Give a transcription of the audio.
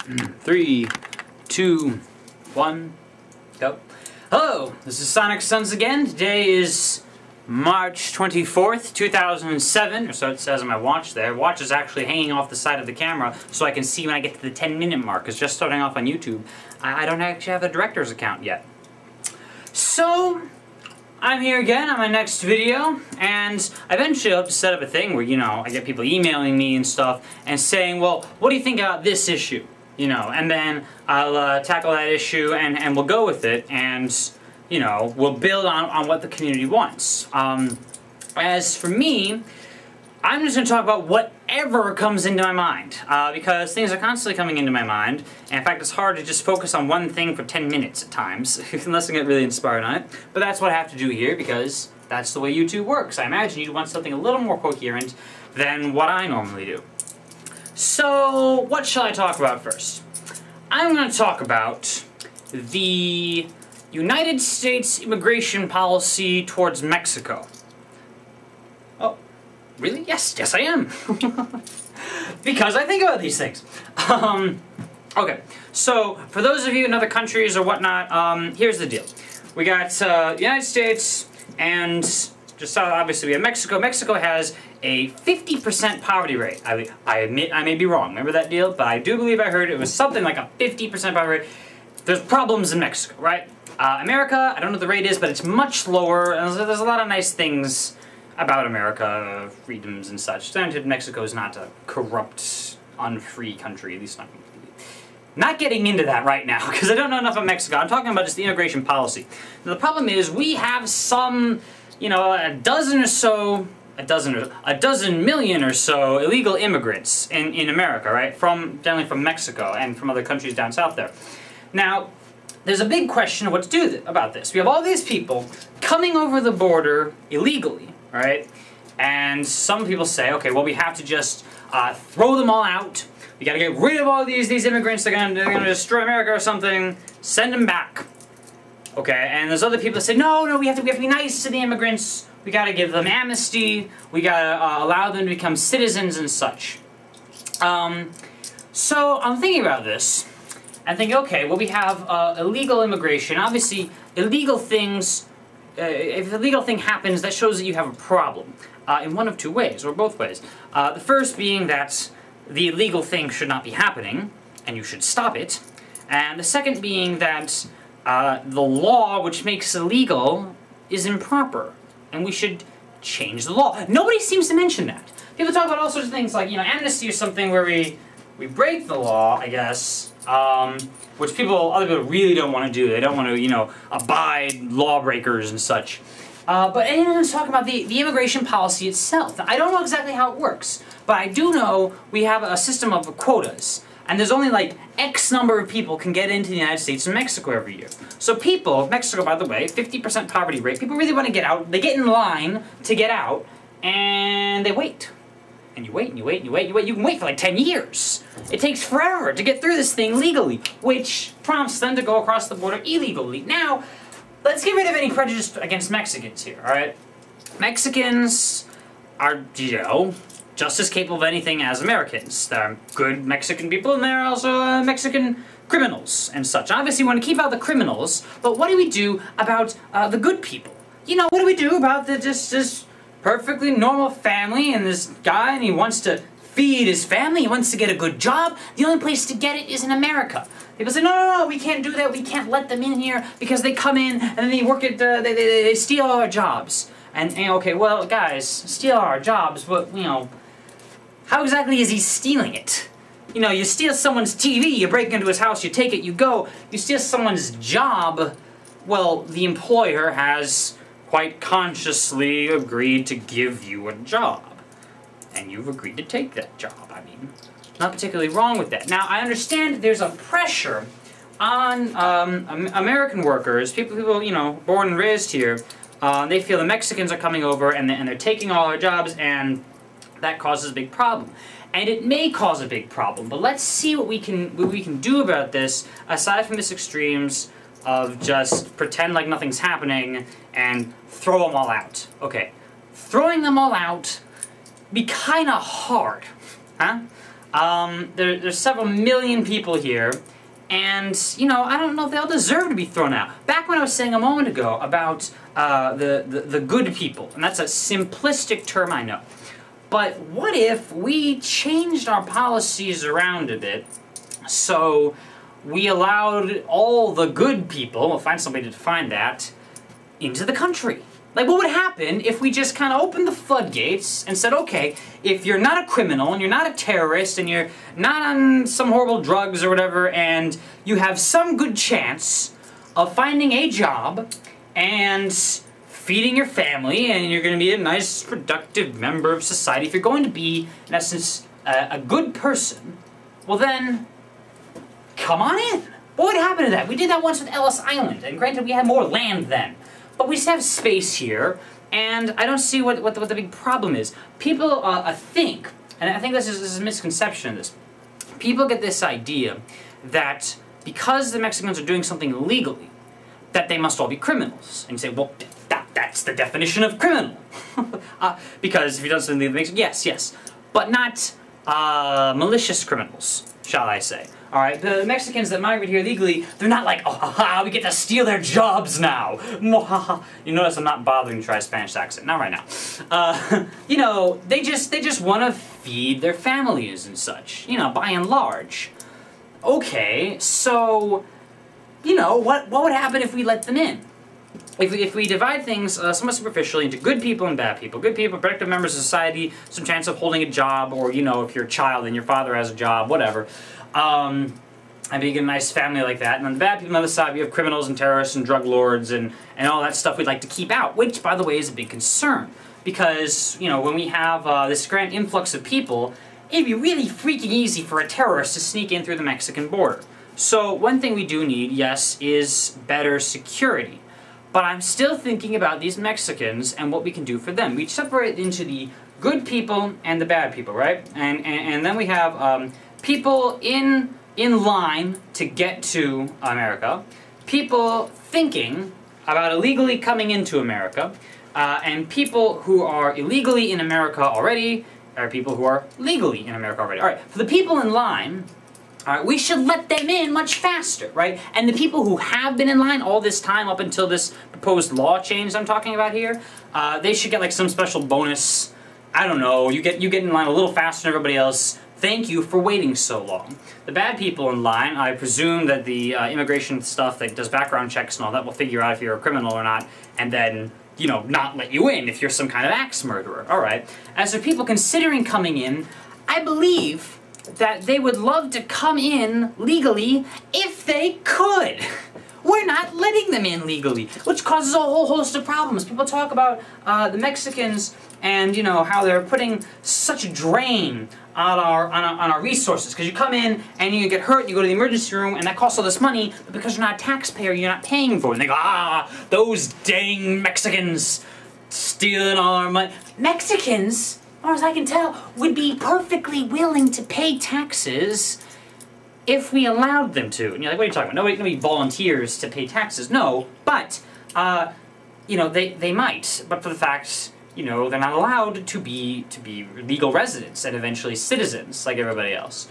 3, 2, 1, go. Hello, this is Sonic Sons again. Today is March 24th, 2007, or so it says on my watch there. Watch is actually hanging off the side of the camera so I can see when I get to the 10-minute mark. It's just starting off on YouTube. I don't actually have a director's account yet. So, I'm here again on my next video, and I eventually hope to set up a thing where, I get people emailing me and stuff and saying, well, what do you think about this issue? And then I'll tackle that issue and we'll go with it, and, we'll build on what the community wants. As for me, I'm just going to talk about whatever comes into my mind, because things are constantly coming into my mind, and in fact it's hard to just focus on one thing for 10 minutes at times, unless I get really inspired on it. But that's what I have to do here, because that's the way YouTube works. I imagine you'd want something a little more coherent than what I normally do. So, what shall I talk about first? I'm going to talk about the United States immigration policy towards Mexico. Oh, really? Yes I am. Because I think about these things. Okay, so for those of you in other countries or whatnot, here's the deal. We got the United States, and just obviously we have Mexico. Mexico has a 50% poverty rate. I admit I may be wrong. Remember that deal? But I do believe I heard it was something like a 50% poverty rate. There's problems in Mexico, right? America, I don't know what the rate is, but it's much lower. And there's a lot of nice things about America, freedoms and such. Granted, Mexico is not a corrupt, unfree country, at least not completely. Not getting into that right now, because I don't know enough about Mexico. I'm talking about just the immigration policy. Now, the problem is we have some, a dozen million or so illegal immigrants in America, right? Generally from Mexico and from other countries down south there. Now, there's a big question of what to do about this. We have all these people coming over the border illegally, right? And some people say, okay, well, we have to just throw them all out. We got to get rid of all these immigrants. They're gonna destroy America or something. Send them back. Okay, and there's other people that say, no, we have to be nice to the immigrants. We got to give them amnesty. We got to allow them to become citizens and such. So I'm thinking about this. And think, okay, well, we have illegal immigration. Obviously, illegal things, if an illegal thing happens, that shows that you have a problem in one of two ways, or both ways. The first being that the illegal thing should not be happening, and you should stop it. And the second being that the law which makes it illegal is improper, and we should change the law. Nobody seems to mention that. People talk about all sorts of things like, amnesty or something where we break the law, I guess, which other people really don't want to do. They don't want to, abide lawbreakers and such. But anyone's talking about the immigration policy itself. Now, I don't know exactly how it works, but I do know we have a system of quotas. And there's only like X number of people can get into the United States and Mexico every year. So Mexico, by the way, 50% poverty rate, people really want to get out, they get in line to get out, and they wait. And you wait, and you wait, and you wait, and you wait. You can wait for like 10 years. It takes forever to get through this thing legally, which prompts them to go across the border illegally. Now, let's get rid of any prejudice against Mexicans here, alright? Mexicans are, just as capable of anything as Americans. There are good Mexican people, and there are also Mexican criminals and such. Obviously, we want to keep out the criminals, but what do we do about the good people? What do we do about the just perfectly normal family and this guy, and he wants to feed his family, he wants to get a good job? The only place to get it is in America. People say, no, we can't do that, we can't let them in here because they come in and then they work at, they steal all our jobs. And okay, well, guys, steal our jobs, but, how exactly is he stealing it? You steal someone's TV, you break into his house, you take it, you go. You steal someone's job, well, the employer has quite consciously agreed to give you a job. And you've agreed to take that job. I mean, not particularly wrong with that. Now, I understand there's a pressure on American workers, people born and raised here. They feel the Mexicans are coming over and they're taking all our jobs, and that causes a big problem. And it may cause a big problem, but let's see what we can do about this, aside from this extremes of just pretend like nothing's happening and throw them all out. Okay, throwing them all out be kind of hard, huh? There's several million people here, and, you know, I don't know if they all deserve to be thrown out. Back when I was saying a moment ago about the good people, and that's a simplistic term, I know. But what if we changed our policies around a bit so we allowed all the good people, we'll find somebody to define that, into the country? Like, what would happen if we just kind of opened the floodgates and said, okay, if you're not a criminal, and you're not a terrorist, and you're not on some horrible drugs or whatever, and you have some good chance of finding a job and feeding your family, and you're going to be a nice, productive member of society, if you're going to be, in essence, a good person, well then, come on in. What would happen to that? We did that once with Ellis Island, and granted we had more land then. But we just have space here, and I don't see what the big problem is. People think, and I think this is a misconception of this, people get this idea that because the Mexicans are doing something illegally, that they must all be criminals. And you say, well, that's the definition of criminal. Because if you've done something illegal, yes, but not malicious criminals, shall I say. Alright, the Mexicans that migrate here legally, they're not like, oh, haha, we get to steal their jobs now. You notice I'm not bothering to try a Spanish accent, not right now. You know, they just want to feed their families and such, you know, by and large. Okay, so, you know, what would happen if we let them in? If we divide things somewhat superficially into good people and bad people. Good people, productive members of society, some chance of holding a job, or, you know, if you're a child and your father has a job, whatever. And being a nice family like that. And on the bad people on the other side, we have criminals and terrorists and drug lords and all that stuff we'd like to keep out, which, by the way, is a big concern. Because, you know, when we have this grand influx of people, it'd be really freaking easy for a terrorist to sneak in through the Mexican border. So one thing we do need, yes, is better security. But I'm still thinking about these Mexicans and what we can do for them. We separate into the good people and the bad people, right? And then we have people in line to get to America, people thinking about illegally coming into America, and people who are illegally in America already, or people who are legally in America already. Alright, for the people in line, we should let them in much faster, right? And the people who have been in line all this time up until this proposed law change I'm talking about here, they should get like some special bonus. I don't know, you get in line a little faster than everybody else. Thank you for waiting so long. The bad people in line, I presume that the immigration stuff that does background checks and all that will figure out if you're a criminal or not, and then, you know, not let you in if you're some kind of axe murderer. Alright. As for people considering coming in, I believe that they would love to come in legally if they could. We're not letting them in legally, which causes a whole host of problems. People talk about the Mexicans and, you know, how they're putting such a drain on our resources. Because you come in and you get hurt, you go to the emergency room, and that costs all this money, but because you're not a taxpayer, you're not paying for it. And they go, ah, those dang Mexicans stealing all our money. Mexicans, as far as I can tell, would be perfectly willing to pay taxes if we allowed them to. And you're like, what are you talking about? Nobody volunteers to pay taxes. No, but, you know, they might. But for the fact, you know, they're not allowed to be legal residents and eventually citizens like everybody else.